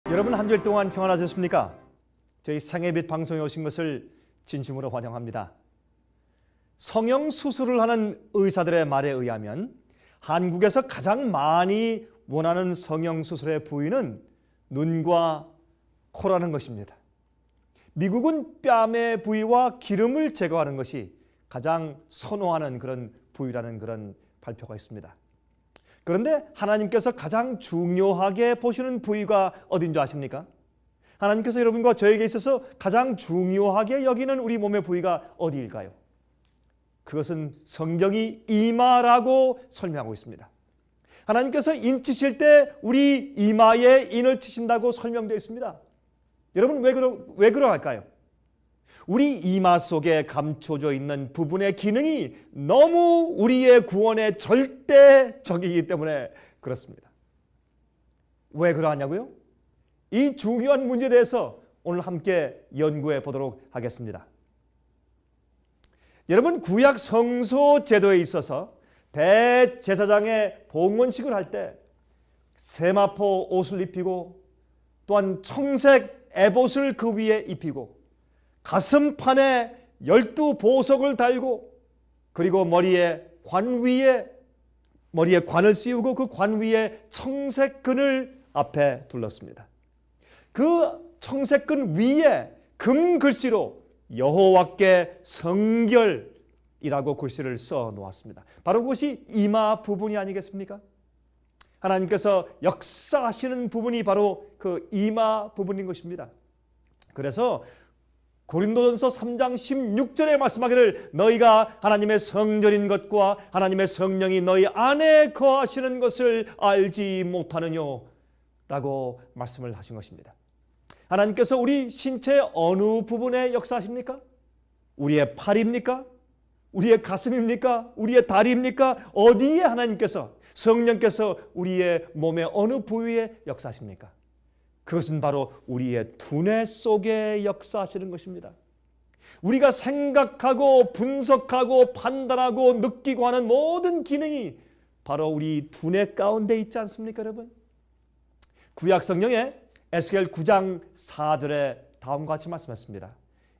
여러분 한 주일 동안 평안하셨습니까? 저희 생애빛 방송에 오신 것을 진심으로 환영합니다. 성형수술을 하는 의사들의 말에 의하면 한국에서 가장 많이 원하는 성형수술의 부위는 눈과 코라는 것입니다. 미국은 뺨의 부위와 기름을 제거하는 것이 가장 선호하는 그런 부위라는 그런 발표가 있습니다. 그런데 하나님께서 가장 중요하게 보시는 부위가 어딘 줄 아십니까? 하나님께서 여러분과 저에게 있어서 가장 중요하게 여기는 우리 몸의 부위가 어디일까요? 그것은 성경이 이마라고 설명하고 있습니다. 하나님께서 인 치실 때 우리 이마에 인을 치신다고 설명되어 있습니다. 여러분 왜 그럴까요? 우리 이마 속에 감춰져 있는 부분의 기능이 너무 우리의 구원의 절대적이기 때문에 그렇습니다. 왜 그러하냐고요? 이 중요한 문제에 대해서 오늘 함께 연구해 보도록 하겠습니다. 여러분, 구약 성소 제도에 있어서 대제사장의 봉헌식을 할 때 세마포 옷을 입히고 또한 청색 에봇을 그 위에 입히고 가슴판에 12보석을 달고 그리고 머리에 관을 씌우고 그 관 위에 청색끈을 앞에 둘렀습니다. 그 청색끈 위에 금 글씨로 여호와께 성결이라고 글씨를 써 놓았습니다. 바로 그것이 이마 부분이 아니겠습니까? 하나님께서 역사하시는 부분이 바로 그 이마 부분인 것입니다. 그래서 고린도전서 3장 16절에 말씀하기를 너희가 하나님의 성전인 것과 하나님의 성령이 너희 안에 거하시는 것을 알지 못하느냐 라고 말씀을 하신 것입니다. 하나님께서 우리 신체의 어느 부분에 역사하십니까? 우리의 팔입니까? 우리의 가슴입니까? 우리의 다리입니까? 어디에 하나님께서 성령께서 우리의 몸의 어느 부위에 역사하십니까? 그것은 바로 우리의 두뇌 속에 역사하시는 것입니다. 우리가 생각하고 분석하고 판단하고 느끼고 하는 모든 기능이 바로 우리 두뇌 가운데 있지 않습니까, 여러분? 구약 성경에 에스겔 9장 4절에 다음과 같이 말씀했습니다.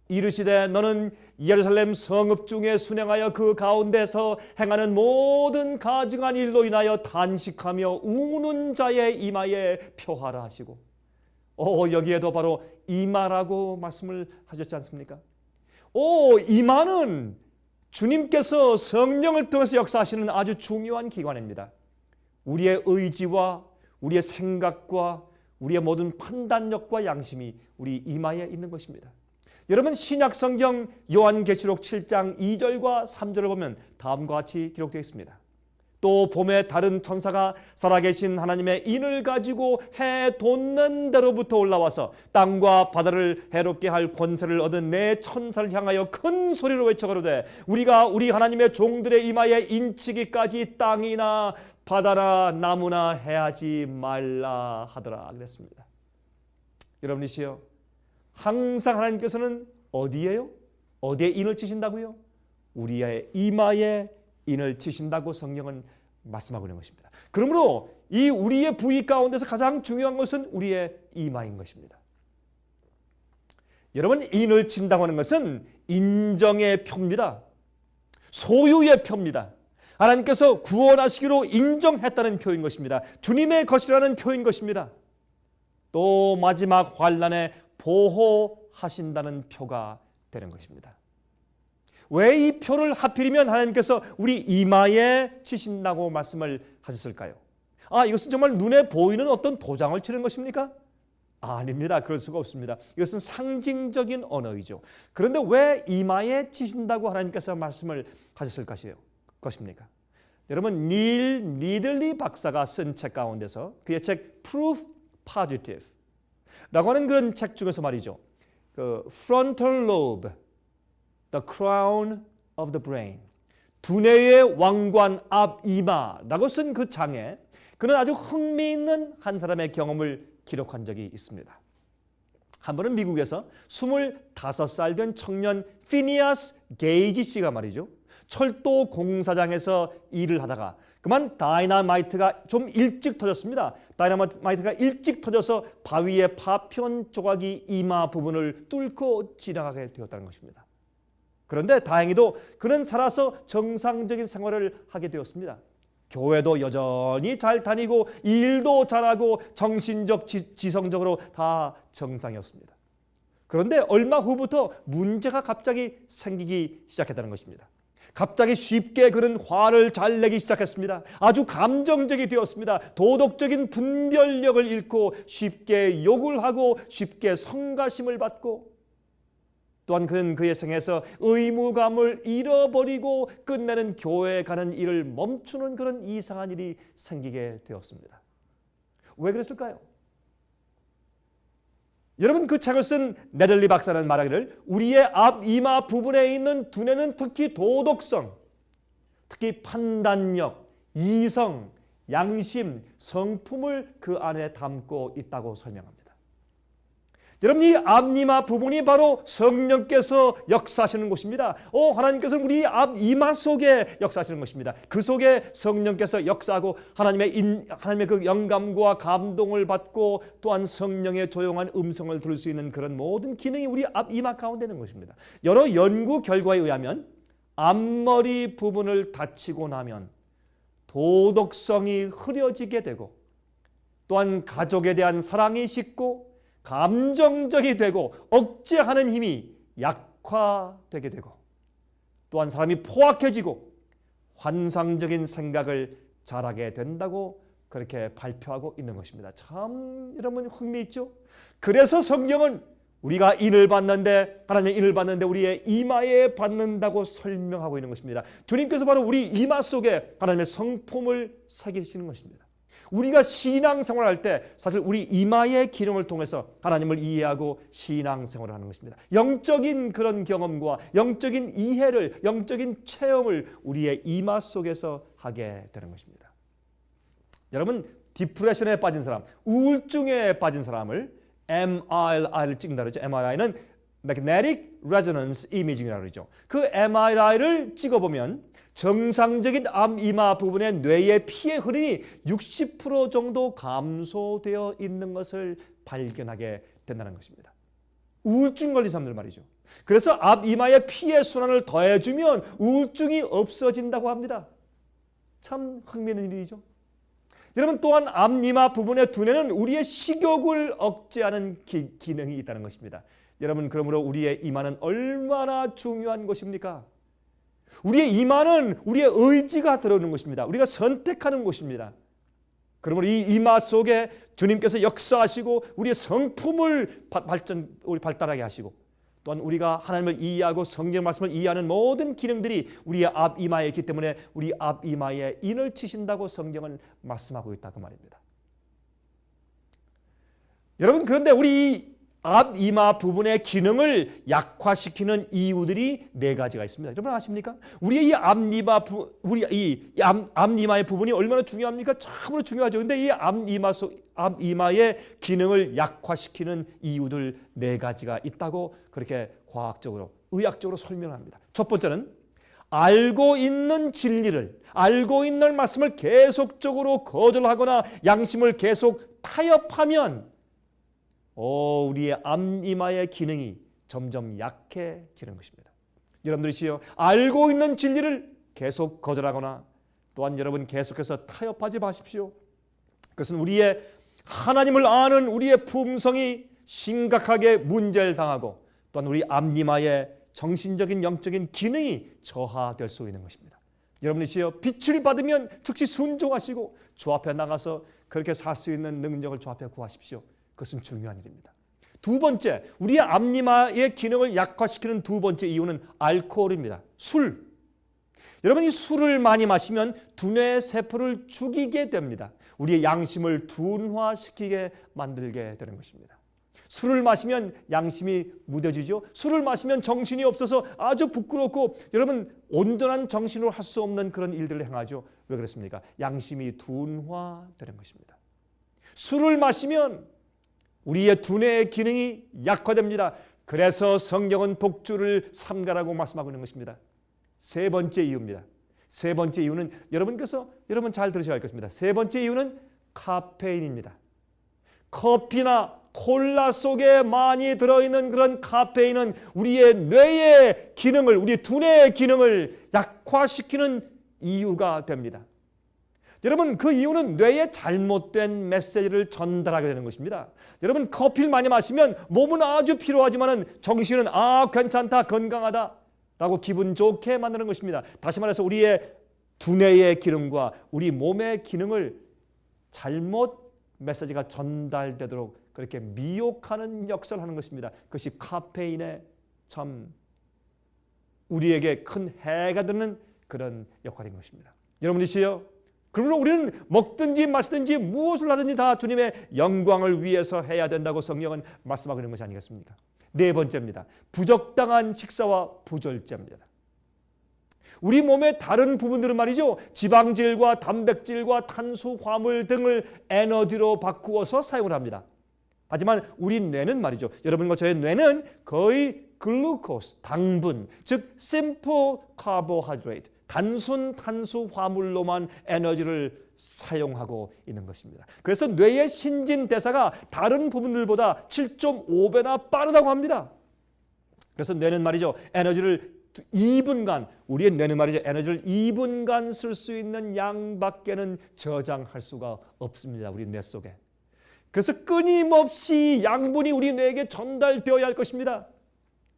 이르시되 너는 예루살렘 성읍 중에 순행하여 그 가운데서 행하는 모든 가증한 일로 인하여 단식하며 우는 자의 이마에 표하라 하시고 여기에도 바로 이마라고 말씀을 하셨지 않습니까? 이마는 주님께서 성령을 통해서 역사하시는 아주 중요한 기관입니다. 우리의 의지와 우리의 생각과 우리의 모든 판단력과 양심이 우리 이마에 있는 것입니다. 여러분, 신약 성경 요한계시록 7장 2절과 3절을 보면 다음과 같이 기록되어 있습니다. 또 봄에 다른 천사가 살아계신 하나님의 인을 가지고 해 돋는 데로부터 올라와서 땅과 바다를 해롭게 할 권세를 얻은 내 천사를 향하여 큰 소리로 외쳐 가로되 우리가 우리 하나님의 종들의 이마에 인치기까지 땅이나 바다나 나무나 해하지 말라 하더라 그랬습니다. 여러분이시여, 항상 하나님께서는 어디에요? 어디에 인을 치신다고요? 우리의 이마에 인을 치신다고 성경은 말씀하고 있는 것입니다. 그러므로 이 우리의 부위 가운데서 가장 중요한 것은 우리의 이마인 것입니다. 여러분, 인을 친다고 하는 것은 인정의 표입니다. 소유의 표입니다. 하나님께서 구원하시기로 인정했다는 표인 것입니다. 주님의 것이라는 표인 것입니다. 또 마지막 환난에 보호하신다는 표가 되는 것입니다. 왜 이 표를 하필이면 하나님께서 우리 이마에 치신다고 말씀을 하셨을까요? 이것은 정말 눈에 보이는 어떤 도장을 치는 것입니까? 아닙니다. 그럴 수가 없습니다. 이것은 상징적인 언어이죠. 그런데 왜 이마에 치신다고 하나님께서 말씀을 하셨을 것입니까? 여러분, 닐 니들리 박사가 쓴 책 가운데서 그의 책 Proof Positive 라고 하는 그런 책 중에서 말이죠. 그 Frontal Lobe, The Crown of the Brain, 두뇌의 왕관 앞 이마라고 쓴 그 장에 그는 아주 흥미있는 한 사람의 경험을 기록한 적이 있습니다. 한 번은 미국에서 25살 된 청년 피니아스 게이지 씨가 말이죠, 철도 공사장에서 일을 하다가 그만 다이너마이트가 좀 일찍 터졌습니다. 다이너마이트가 일찍 터져서 바위의 파편 조각이 이마 부분을 뚫고 지나가게 되었다는 것입니다. 그런데 다행히도 그는 살아서 정상적인 생활을 하게 되었습니다. 교회도 여전히 잘 다니고 일도 잘하고 정신적, 지성적으로 다 정상이었습니다. 그런데 얼마 후부터 문제가 갑자기 생기기 시작했다는 것입니다. 갑자기 쉽게 그는 화를 잘 내기 시작했습니다. 아주 감정적이 되었습니다. 도덕적인 분별력을 잃고 쉽게 욕을 하고 쉽게 성가심을 받고, 또한 그는 그의 생에서 의무감을 잃어버리고 끝내는 교회에 가는 일을 멈추는 그런 이상한 일이 생기게 되었습니다. 왜 그랬을까요? 여러분, 그 책을 쓴 네들리 박사는 말하기를 우리의 앞이마 부분에 있는 두뇌는 특히 도덕성, 특히 판단력, 이성, 양심, 성품을 그 안에 담고 있다고 설명합니다. 여러분, 이 앞이마 부분이 바로 성령께서 역사하시는 곳입니다. 하나님께서는 우리 앞이마 속에 역사하시는 것입니다. 그 속에 성령께서 역사하고 하나님의 그 영감과 감동을 받고 또한 성령의 조용한 음성을 들을 수 있는 그런 모든 기능이 우리 앞이마 가운데 있는 것입니다. 여러 연구 결과에 의하면 앞머리 부분을 다치고 나면 도덕성이 흐려지게 되고, 또한 가족에 대한 사랑이 식고 감정적이 되고 억제하는 힘이 약화되게 되고, 또한 사람이 포악해지고 환상적인 생각을 잘하게 된다고 그렇게 발표하고 있는 것입니다. 참 여러분 흥미있죠? 그래서 성경은 우리가 인을 받는데, 하나님의 인을 받는데 우리의 이마에 받는다고 설명하고 있는 것입니다. 주님께서 바로 우리 이마 속에 하나님의 성품을 새기시는 것입니다. 우리가 신앙생활을 할 때 사실 우리 이마의 기능을 통해서 하나님을 이해하고 신앙생활을 하는 것입니다. 영적인 그런 경험과 영적인 이해를, 영적인 체험을 우리의 이마 속에서 하게 되는 것입니다. 여러분, 디프레션에 빠진 사람, 우울증에 빠진 사람을 MRI를 찍는다 그러죠. MRI는 Magnetic Resonance Imaging이라고 그러죠. 그 MRI를 찍어보면 정상적인 앞이마 부분의 뇌의 피의 흐름이 60% 정도 감소되어 있는 것을 발견하게 된다는 것입니다. 우울증 걸린 사람들 말이죠. 그래서 앞이마의 피의 순환을 더해주면 우울증이 없어진다고 합니다. 참 흥미있는 일이죠. 여러분, 또한 앞이마 부분의 두뇌는 우리의 식욕을 억제하는 기능이 있다는 것입니다. 여러분, 그러므로 우리의 이마는 얼마나 중요한 것입니까? 우리의 이마는 우리의 의지가 들어오는 것입니다. 우리가 선택하는 곳입니다. 그러므로 이 이마 속에 주님께서 역사하시고 우리의 성품을 발달하게 하시고, 또한 우리가 하나님을 이해하고 성경 말씀을 이해하는 모든 기능들이 우리의 앞이마에 있기 때문에 우리 앞이마에 인을 치신다고 성경은 말씀하고 있다 그 말입니다. 여러분, 그런데 우리 앞이마 부분의 기능을 약화시키는 이유들이 네 가지가 있습니다. 여러분 아십니까? 우리의 이 앞이마의 부분이 얼마나 중요합니까? 참으로 중요하죠. 근데 이 앞이마의 기능을 약화시키는 이유들 네 가지가 있다고 그렇게 과학적으로, 의학적으로 설명합니다. 첫 번째는 알고 있는 진리를, 알고 있는 말씀을 계속적으로 거절하거나 양심을 계속 타협하면 우리의 앞이마의 기능이 점점 약해지는 것입니다. 여러분들이시여, 알고 있는 진리를 계속 거절하거나 또한 여러분 계속해서 타협하지 마십시오. 그것은 우리의 하나님을 아는 우리의 품성이 심각하게 문제를 당하고 또한 우리 앞이마의 정신적인 영적인 기능이 저하될 수 있는 것입니다. 여러분이시여, 빛을 받으면 즉시 순종하시고 주 앞에 나가서 그렇게 살 수 있는 능력을 주 앞에 구하십시오. 그것은 중요한 일입니다. 두 번째, 우리의 앞이마의 기능을 약화시키는 두 번째 이유는 알코올입니다. 술. 여러분, 이 술을 많이 마시면 두뇌 세포를 죽이게 됩니다. 우리의 양심을 둔화시키게 만들게 되는 것입니다. 술을 마시면 양심이 무뎌지죠. 술을 마시면 정신이 없어서 아주 부끄럽고 여러분 온전한 정신으로 할 수 없는 그런 일들을 행하죠. 왜 그렇습니까? 양심이 둔화되는 것입니다. 술을 마시면 우리의 두뇌의 기능이 약화됩니다. 그래서 성경은 독주를 삼가라고 말씀하고 있는 것입니다. 세 번째 이유입니다. 세 번째 이유는 여러분 잘 들으셔야 할 것입니다. 세 번째 이유는 카페인입니다. 커피나 콜라 속에 많이 들어있는 그런 카페인은 우리의 뇌의 기능을, 우리 두뇌의 기능을 약화시키는 이유가 됩니다. 여러분, 그 이유는 뇌에 잘못된 메시지를 전달하게 되는 것입니다. 여러분, 커피를 많이 마시면 몸은 아주 피로하지만 정신은 괜찮다, 건강하다 라고 기분 좋게 만드는 것입니다. 다시 말해서 우리의 두뇌의 기능과 우리 몸의 기능을 잘못 메시지가 전달되도록 그렇게 미혹하는 역사를 하는 것입니다. 그것이 카페인의 참 우리에게 큰 해가 되는 그런 역할인 것입니다. 여러분이시요, 그러므로 우리는 먹든지 마시든지 무엇을 하든지 다 주님의 영광을 위해서 해야 된다고 성경은 말씀하고 있는 것이 아니겠습니까? 네 번째입니다. 부적당한 식사와 부절제입니다. 우리 몸의 다른 부분들은 말이죠, 지방질과 단백질과 탄수화물 등을 에너지로 바꾸어서 사용을 합니다. 하지만 우리 뇌는 말이죠, 여러분과 저의 뇌는 거의 글루코스, 당분, 즉 simple carbohydrate, 단순 탄수화물로만 에너지를 사용하고 있는 것입니다. 그래서 뇌의 신진대사가 다른 부분들보다 7.5배나 빠르다고 합니다. 그래서 뇌는 말이죠, 에너지를 2분간, 우리의 뇌는 말이죠, 에너지를 2분간 쓸 수 있는 양밖에는 저장할 수가 없습니다. 우리 뇌 속에. 그래서 끊임없이 양분이 우리 뇌에게 전달되어야 할 것입니다.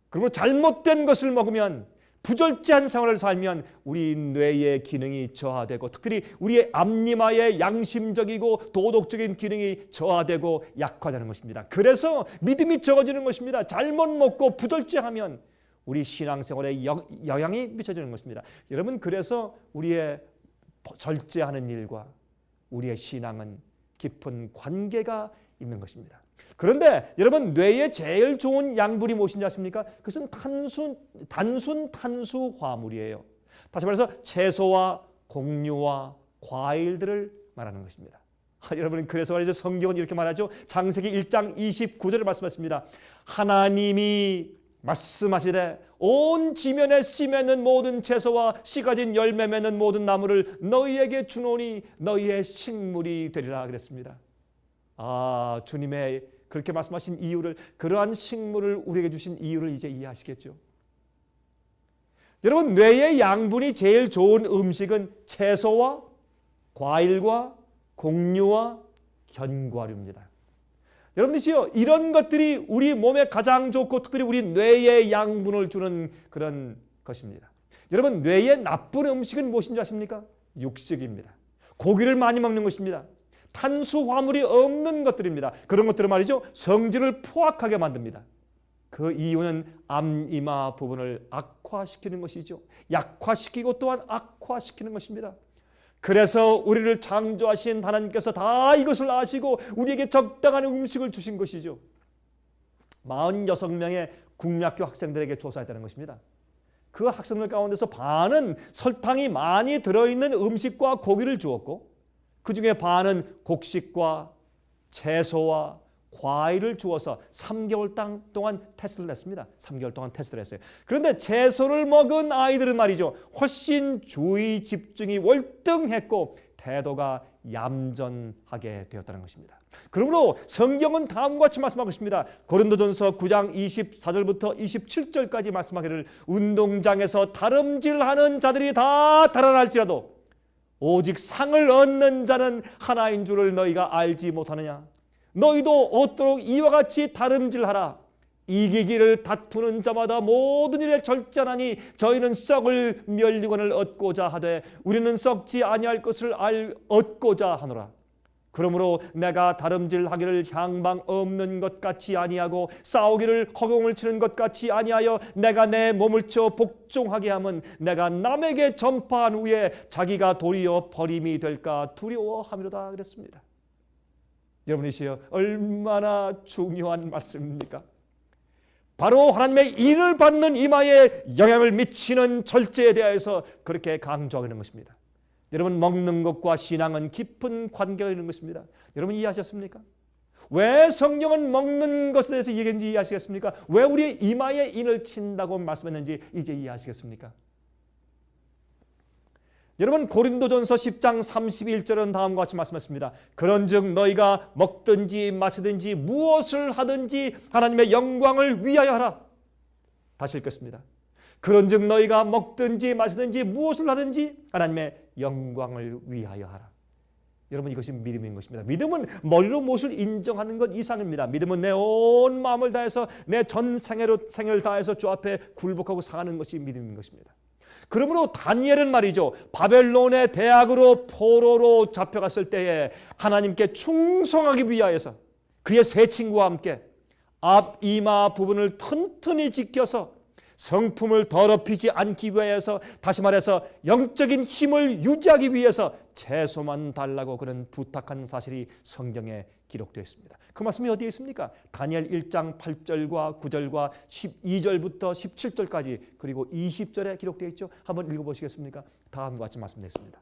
그리고 잘못된 것을 먹으면, 부절제한 생활을 살면 우리 뇌의 기능이 저하되고, 특별히 우리의 앞니마의 양심적이고 도덕적인 기능이 저하되고 약화되는 것입니다. 그래서 믿음이 적어지는 것입니다. 잘못 먹고 부절제하면 우리 신앙생활에 영향이 미쳐지는 것입니다. 여러분, 그래서 우리의 절제하는 일과 우리의 신앙은 깊은 관계가 있는 것입니다. 그런데 여러분, 뇌에 제일 좋은 양분이 무엇인지 아십니까? 그것은 단순 탄수화물이에요. 다시 말해서 채소와 곡류와 과일들을 말하는 것입니다. 여러분, 그래서 말이죠, 성경은 이렇게 말하죠. 창세기 1장 29절을 말씀하십니다. 하나님이 말씀하시되 온 지면에 씨 맺는 모든 채소와 씨 가진 열매 맺는 모든 나무를 너희에게 주노니 너희의 식물이 되리라 그랬습니다. 주님의 그렇게 말씀하신 이유를, 그러한 식물을 우리에게 주신 이유를 이제 이해하시겠죠. 여러분, 뇌의 양분이 제일 좋은 음식은 채소와 과일과 곡류와 견과류입니다. 여러분이시요, 이런 것들이 우리 몸에 가장 좋고 특별히 우리 뇌에 양분을 주는 그런 것입니다. 여러분, 뇌에 나쁜 음식은 무엇인지 아십니까? 육식입니다. 고기를 많이 먹는 것입니다. 탄수화물이 없는 것들입니다. 그런 것들은 말이죠, 성질을 포악하게 만듭니다. 그 이유는 앞니마 부분을 악화시키는 것이죠. 약화시키고 또한 악화시키는 것입니다. 그래서 우리를 창조하신 하나님께서 다 이것을 아시고 우리에게 적당한 음식을 주신 것이죠. 46명의 국민학교 학생들에게 조사했다는 것입니다. 그 학생들 가운데서 반은 설탕이 많이 들어있는 음식과 고기를 주었고, 그 중에 반은 곡식과 채소와 과일을 주어서 3개월 동안 테스트를 했습니다. 3개월 동안 테스트를 했어요. 그런데 채소를 먹은 아이들은 말이죠, 훨씬 주의 집중이 월등했고 태도가 얌전하게 되었다는 것입니다. 그러므로 성경은 다음과 같이 말씀하고 있습니다. 고린도전서 9장 24절부터 27절까지 말씀하기를, 운동장에서 다름질하는 자들이 다 달아날지라도 오직 상을 얻는 자는 하나인 줄을 너희가 알지 못하느냐. 너희도 얻도록 이와 같이 다름질하라. 이기기를 다투는 자마다 모든 일에 절제하나니 저희는 썩을 면류관을 얻고자 하되 우리는 썩지 아니할 것을 얻고자 하노라. 그러므로 내가 다름질하기를 향방 없는 것 같이 아니하고 싸우기를 허공을 치는 것 같이 아니하여 내가 내 몸을 쳐 복종하게 하면 내가 남에게 전파한 후에 자기가 도리어 버림이 될까 두려워함이로다 그랬습니다. 여러분이시여, 얼마나 중요한 말씀입니까? 바로 하나님의 인을 받는 이마에 영향을 미치는 절제에 대해서 그렇게 강조하고 있는 것입니다. 여러분, 먹는 것과 신앙은 깊은 관계가 있는 것입니다. 여러분, 이해하셨습니까? 왜 성경은 먹는 것에 대해서 얘기했는지 이해하시겠습니까? 왜 우리의 이마에 인을 친다고 말씀했는지 이제 이해하시겠습니까? 여러분 고린도전서 10장 31절은 다음과 같이 말씀했습니다. 그런즉 너희가 먹든지 마시든지 무엇을 하든지 하나님의 영광을 위하여 하라. 다시 읽겠습니다. 그런즉 너희가 먹든지 마시든지 무엇을 하든지 하나님의 영광을 위하여 하라. 여러분 이것이 믿음인 것입니다. 믿음은 머리로 무엇을 인정하는 것 이상입니다. 믿음은 내 온 마음을 다해서 내 전 생애를 다해서 주 앞에 굴복하고 사는 것이 믿음인 것입니다. 그러므로 다니엘은 말이죠. 바벨론의 대학으로 포로로 잡혀갔을 때에 하나님께 충성하기 위하여서 그의 세 친구와 함께 앞 이마 부분을 튼튼히 지켜서 성품을 더럽히지 않기 위해서, 다시 말해서 영적인 힘을 유지하기 위해서 채소만 달라고 그런 부탁한 사실이 성경에 기록되어 있습니다. 그 말씀이 어디에 있습니까? 다니엘 1장 8절과 9절과 12절부터 17절까지 그리고 20절에 기록되어 있죠. 한번 읽어보시겠습니까? 다음과 같이 말씀드렸습니다.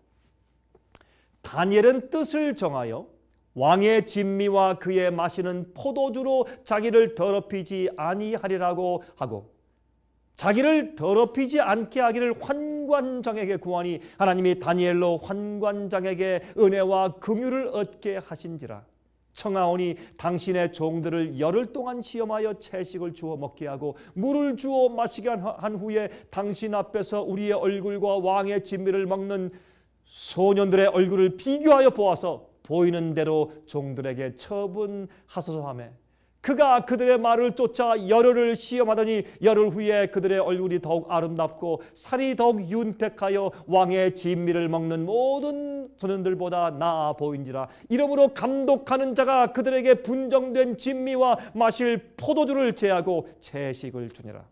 다니엘은 뜻을 정하여 왕의 진미와 그의 마시는 포도주로 자기를 더럽히지 아니하리라고 하고 자기를 더럽히지 않게 하기를 환관장에게 구하니 하나님이 다니엘로 환관장에게 은혜와 긍휼을 얻게 하신지라. 청하오니 당신의 종들을 열흘 동안 시험하여 채식을 주어 먹게 하고 물을 주어 마시게 한 후에 당신 앞에서 우리의 얼굴과 왕의 진미를 먹는 소년들의 얼굴을 비교하여 보아서 보이는 대로 종들에게 처분하소서 하며 그가 그들의 말을 쫓아 열흘을 시험하더니 열흘 후에 그들의 얼굴이 더욱 아름답고 살이 더욱 윤택하여 왕의 진미를 먹는 모든 소년들보다 나아 보인지라. 이러므로 감독하는 자가 그들에게 분정된 진미와 마실 포도주를 제하고 채식을 주니라.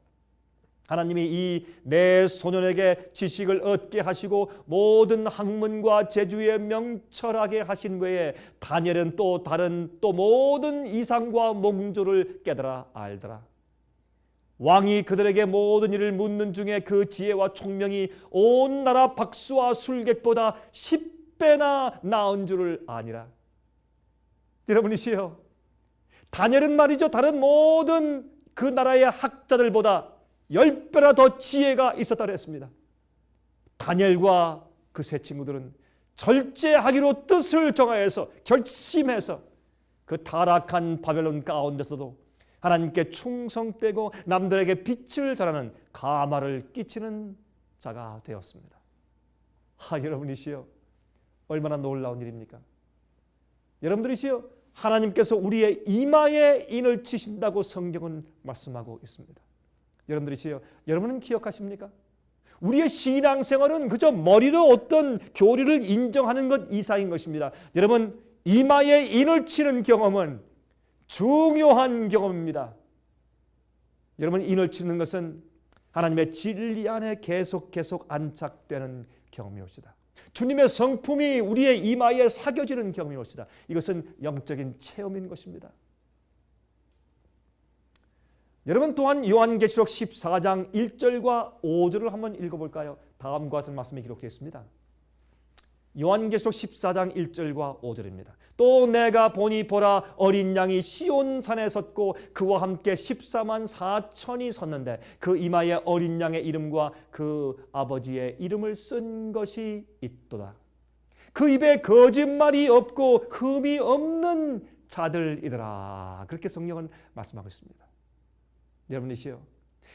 하나님이 이 네 소년에게 지식을 얻게 하시고 모든 학문과 재주에 명철하게 하신 외에 다니엘은 또 다른 모든 이상과 몽조를 깨달아 알더라. 왕이 그들에게 모든 일을 묻는 중에 그 지혜와 총명이 온 나라 박수와 술객보다 10배나 나은 줄을 아니라. 여러분이시여, 다니엘은 말이죠, 다른 모든 그 나라의 학자들보다 10배나 더 지혜가 있었다고 했습니다. 다니엘과 그 세 친구들은 절제하기로 뜻을 정하여서 결심해서 그 타락한 바벨론 가운데서도 하나님께 충성되고 남들에게 빛을 전하는 가마를 끼치는 자가 되었습니다. 여러분이시여, 얼마나 놀라운 일입니까? 여러분들이시여, 하나님께서 우리의 이마에 인을 치신다고 성경은 말씀하고 있습니다. 여러분들이시여, 여러분은 기억하십니까? 우리의 신앙생활은 그저 머리로 어떤 교리를 인정하는 것 이상인 것입니다. 여러분, 이마에 인을 치는 경험은 중요한 경험입니다. 여러분, 인을 치는 것은 하나님의 진리 안에 계속 안착되는 경험이옵시다. 주님의 성품이 우리의 이마에 사겨지는 경험이옵시다. 이것은 영적인 체험인 것입니다. 여러분 또한 요한계시록 14장 1절과 5절을 한번 읽어볼까요? 다음과 같은 말씀이 기록되어 있습니다. 요한계시록 14장 1절과 5절입니다. 또 내가 보니 보라, 어린 양이 시온산에 섰고 그와 함께 14만 4천이 섰는데 그 이마에 어린 양의 이름과 그 아버지의 이름을 쓴 것이 있도다. 그 입에 거짓말이 없고 흠이 없는 자들이더라. 그렇게 성경은 말씀하고 있습니다. 여러분이시여,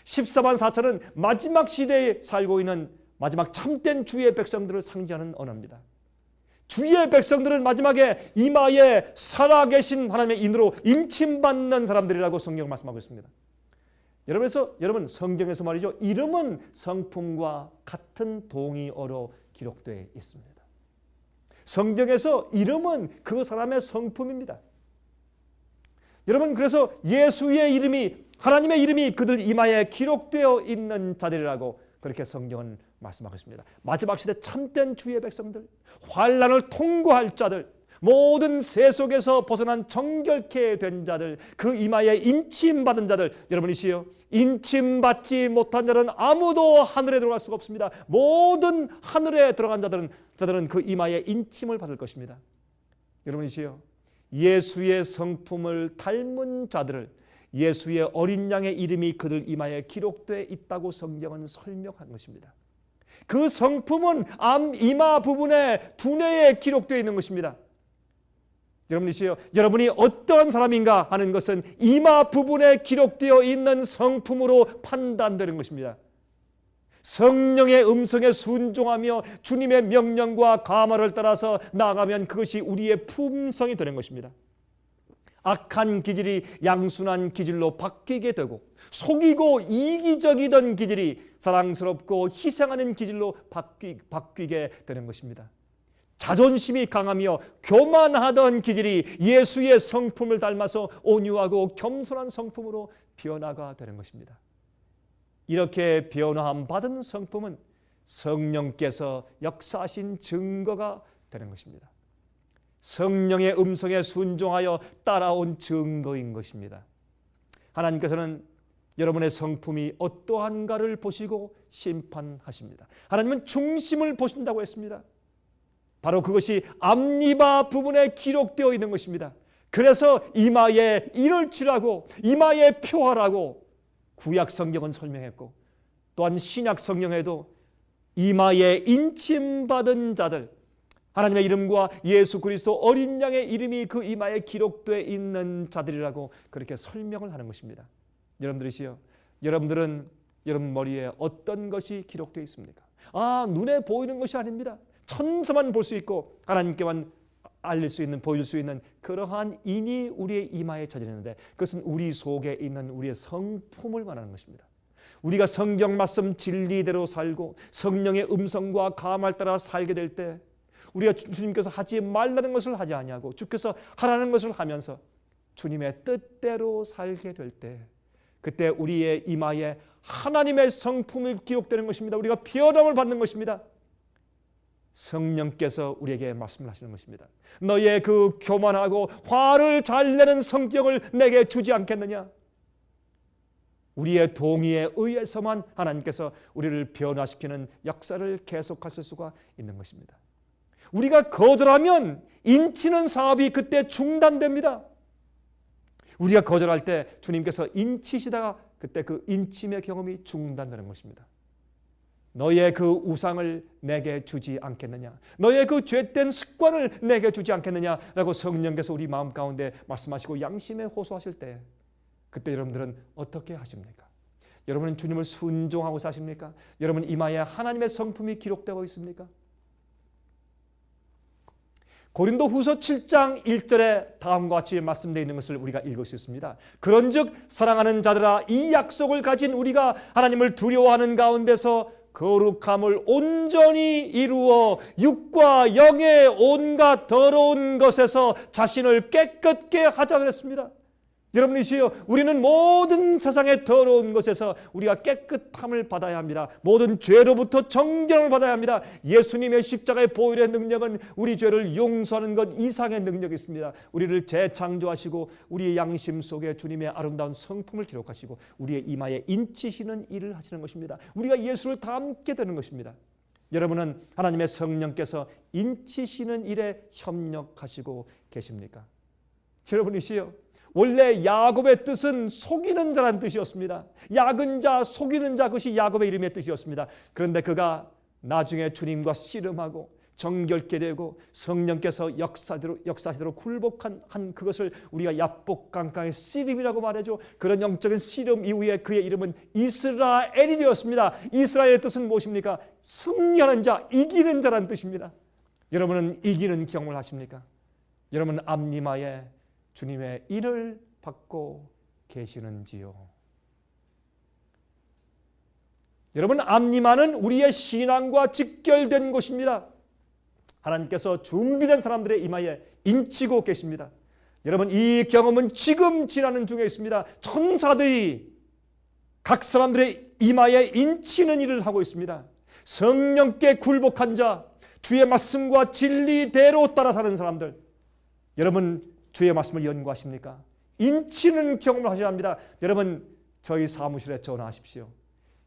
14만 4천은 마지막 시대에 살고 있는 마지막 참된 주의 백성들을 상징하는 언어입니다. 주의 백성들은 마지막에 이마에 살아계신 하나님의 인으로 인침받는 사람들이라고 성경은 말씀하고 있습니다. 여러분 성경에서 말이죠, 이름은 성품과 같은 동의어로 기록되어 있습니다. 성경에서 이름은 그 사람의 성품입니다. 여러분, 그래서 예수의 이름이, 하나님의 이름이 그들 이마에 기록되어 있는 자들이라고 그렇게 성경은 말씀하고 있습니다. 마지막 시대 참된 주의 백성들, 환난을 통과할 자들, 모든 세 속에서 벗어난 정결케 된 자들, 그 이마에 인침받은 자들. 여러분이시여, 인침받지 못한 자는 아무도 하늘에 들어갈 수가 없습니다. 모든 하늘에 들어간 자들은 그 이마에 인침을 받을 것입니다. 여러분이시여, 예수의 성품을 닮은 자들을, 예수의 어린 양의 이름이 그들 이마에 기록되어 있다고 성경은 설명한 것입니다. 그 성품은 이마 부분에 두뇌에 기록되어 있는 것입니다. 여러분이시요, 여러분이 어떠한 사람인가 하는 것은 이마 부분에 기록되어 있는 성품으로 판단되는 것입니다. 성령의 음성에 순종하며 주님의 명령과 가마를 따라서 나아가면 그것이 우리의 품성이 되는 것입니다. 악한 기질이 양순한 기질로 바뀌게 되고, 속이고 이기적이던 기질이 사랑스럽고 희생하는 기질로 바뀌게 되는 것입니다. 자존심이 강하며 교만하던 기질이 예수의 성품을 닮아서 온유하고 겸손한 성품으로 변화가 되는 것입니다. 이렇게 변화함 받은 성품은 성령께서 역사하신 증거가 되는 것입니다. 성령의 음성에 순종하여 따라온 증거인 것입니다. 하나님께서는 여러분의 성품이 어떠한가를 보시고 심판하십니다. 하나님은 중심을 보신다고 했습니다. 바로 그것이 앞니바 부분에 기록되어 있는 것입니다. 그래서 이마에 일을 칠하고 이마에 표하라고 구약 성경은 설명했고, 또한 신약 성경에도 이마에 인침받은 자들, 하나님의 이름과 예수 그리스도 어린 양의 이름이 그 이마에 기록되어 있는 자들이라고 그렇게 설명을 하는 것입니다. 여러분들이시요, 여러분들은 여러분 머리에 어떤 것이 기록되어 있습니까? 눈에 보이는 것이 아닙니다. 천사만 볼 수 있고 하나님께만 알릴 수 있는, 보일 수 있는 그러한 인이 우리의 이마에 젖어있는데, 그것은 우리 속에 있는 우리의 성품을 말하는 것입니다. 우리가 성경 말씀 진리대로 살고 성령의 음성과 감을 따라 살게 될 때, 우리가 주님께서 하지 말라는 것을 하지 아니하고 주께서 하라는 것을 하면서 주님의 뜻대로 살게 될 때, 그때 우리의 이마에 하나님의 성품이 기록되는 것입니다. 우리가 변함을 받는 것입니다. 성령께서 우리에게 말씀을 하시는 것입니다. 너의 그 교만하고 화를 잘 내는 성격을 내게 주지 않겠느냐? 우리의 동의에 의해서만 하나님께서 우리를 변화시키는 역사를 계속하실 수가 있는 것입니다. 우리가 거절하면 인치는 사업이 그때 중단됩니다. 우리가 거절할 때 주님께서 인치시다가 그때 그 인침의 경험이 중단되는 것입니다. 너의 그 우상을 내게 주지 않겠느냐, 너의 그 죄된 습관을 내게 주지 않겠느냐라고 성령께서 우리 마음 가운데 말씀하시고 양심에 호소하실 때, 그때 여러분들은 어떻게 하십니까? 여러분은 주님을 순종하고 사십니까? 여러분 이마에 하나님의 성품이 기록되고 있습니까? 고린도후서 7장 1절에 다음과 같이 말씀되어 있는 것을 우리가 읽을 수 있습니다. 그런즉 사랑하는 자들아, 이 약속을 가진 우리가 하나님을 두려워하는 가운데서 거룩함을 온전히 이루어 육과 영의 온갖 더러운 것에서 자신을 깨끗게 하자 그랬습니다. 여러분이시여, 우리는 모든 세상의 더러운 것에서 우리가 깨끗함을 받아야 합니다. 모든 죄로부터 정결을 받아야 합니다. 예수님의 십자가의 보혈의 능력은 우리 죄를 용서하는 것 이상의 능력이 있습니다. 우리를 재창조하시고 우리의 양심 속에 주님의 아름다운 성품을 기록하시고 우리의 이마에 인치시는 일을 하시는 것입니다. 우리가 예수를 닮게 되는 것입니다. 여러분은 하나님의 성령께서 인치시는 일에 협력하시고 계십니까? 여러분이시여, 원래 야곱의 뜻은 속이는 자란 뜻이었습니다. 야근 자, 속이는 자, 그것이 야곱의 이름의 뜻이었습니다. 그런데 그가 나중에 주님과 씨름하고 정결케 되고 성령께서 역사시대로 굴복한 그것을 우리가 야복강강의 씨름이라고 말하죠. 그런 영적인 씨름 이후에 그의 이름은 이스라엘이 되었습니다. 이스라엘의 뜻은 무엇입니까? 승리하는 자, 이기는 자란 뜻입니다. 여러분은 이기는 경험을 하십니까? 여러분 앞니마에 주님의 일을 받고 계시는지요? 여러분 앞니마는 우리의 신앙과 직결된 곳입니다. 하나님께서 준비된 사람들의 이마에 인치고 계십니다. 여러분 이 경험은 지금 지나는 중에 있습니다. 천사들이 각 사람들의 이마에 인치는 일을 하고 있습니다. 성령께 굴복한 자, 주의 말씀과 진리대로 따라 사는 사람들, 여러분 주의 말씀을 연구하십니까? 인치는 경험을 하셔야 합니다. 여러분 저희 사무실에 전화하십시오.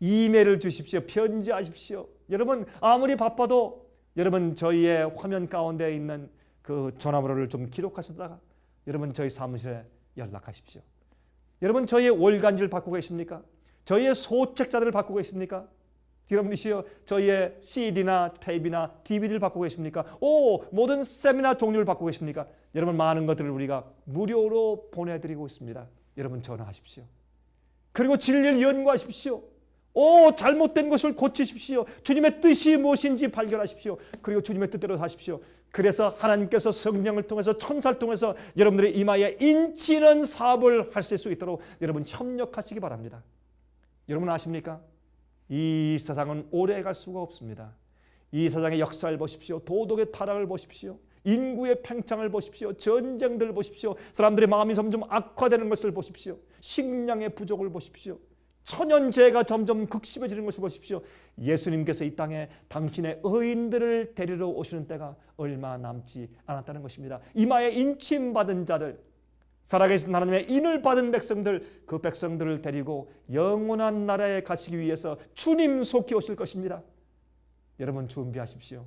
이메일을 주십시오. 편지하십시오. 여러분 아무리 바빠도 여러분 저희의 화면 가운데 있는 그 전화번호를 좀 기록하셨다가 여러분 저희 사무실에 연락하십시오. 여러분 저희의 월간지를 받고 계십니까? 저희의 소책자들을 받고 계십니까? 여러분이시여 저희의 CD나 테이프나 DVD를 받고 계십니까? 모든 세미나 종류를 받고 계십니까? 여러분 많은 것들을 우리가 무료로 보내드리고 있습니다. 여러분 전화하십시오. 그리고 진리를 연구하십시오. 잘못된 것을 고치십시오. 주님의 뜻이 무엇인지 발견하십시오. 그리고 주님의 뜻대로 하십시오. 그래서 하나님께서 성령을 통해서 천사를 통해서 여러분들의 이마에 인치는 사업을 하실 수 있도록 여러분 협력하시기 바랍니다. 여러분 아십니까? 이 세상은 오래 갈 수가 없습니다. 이 세상의 역사를 보십시오. 도덕의 타락을 보십시오. 인구의 팽창을 보십시오. 전쟁들을 보십시오. 사람들의 마음이 점점 악화되는 것을 보십시오. 식량의 부족을 보십시오. 천연재해가 점점 극심해지는 것을 보십시오. 예수님께서 이 땅에 당신의 의인들을 데리러 오시는 때가 얼마 남지 않았다는 것입니다. 이마에 인침받은 자들, 살아계신 하나님의 인을 받은 백성들, 그 백성들을 데리고 영원한 나라에 가시기 위해서 주님 속히 오실 것입니다. 여러분 준비하십시오.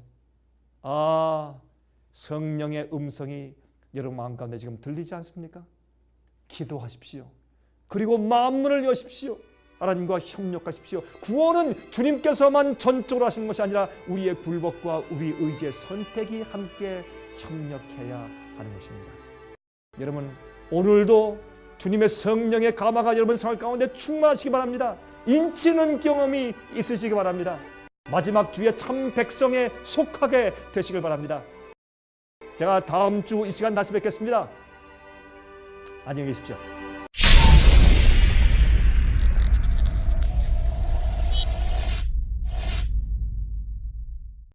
성령의 음성이 여러분 마음 가운데 지금 들리지 않습니까? 기도하십시오. 그리고 마음문을 여십시오. 하나님과 협력하십시오. 구원은 주님께서만 전적으로 하시는 것이 아니라 우리의 굴복과 우리 의지의 선택이 함께 협력해야 하는 것입니다. 여러분 오늘도 주님의 성령의 감화가 여러분 생활 가운데 충만하시기 바랍니다. 인치는 경험이 있으시기 바랍니다. 마지막 주의 참 백성에 속하게 되시길 바랍니다. 제가 다음 주 이 시간 다시 뵙겠습니다. 안녕히 계십시오.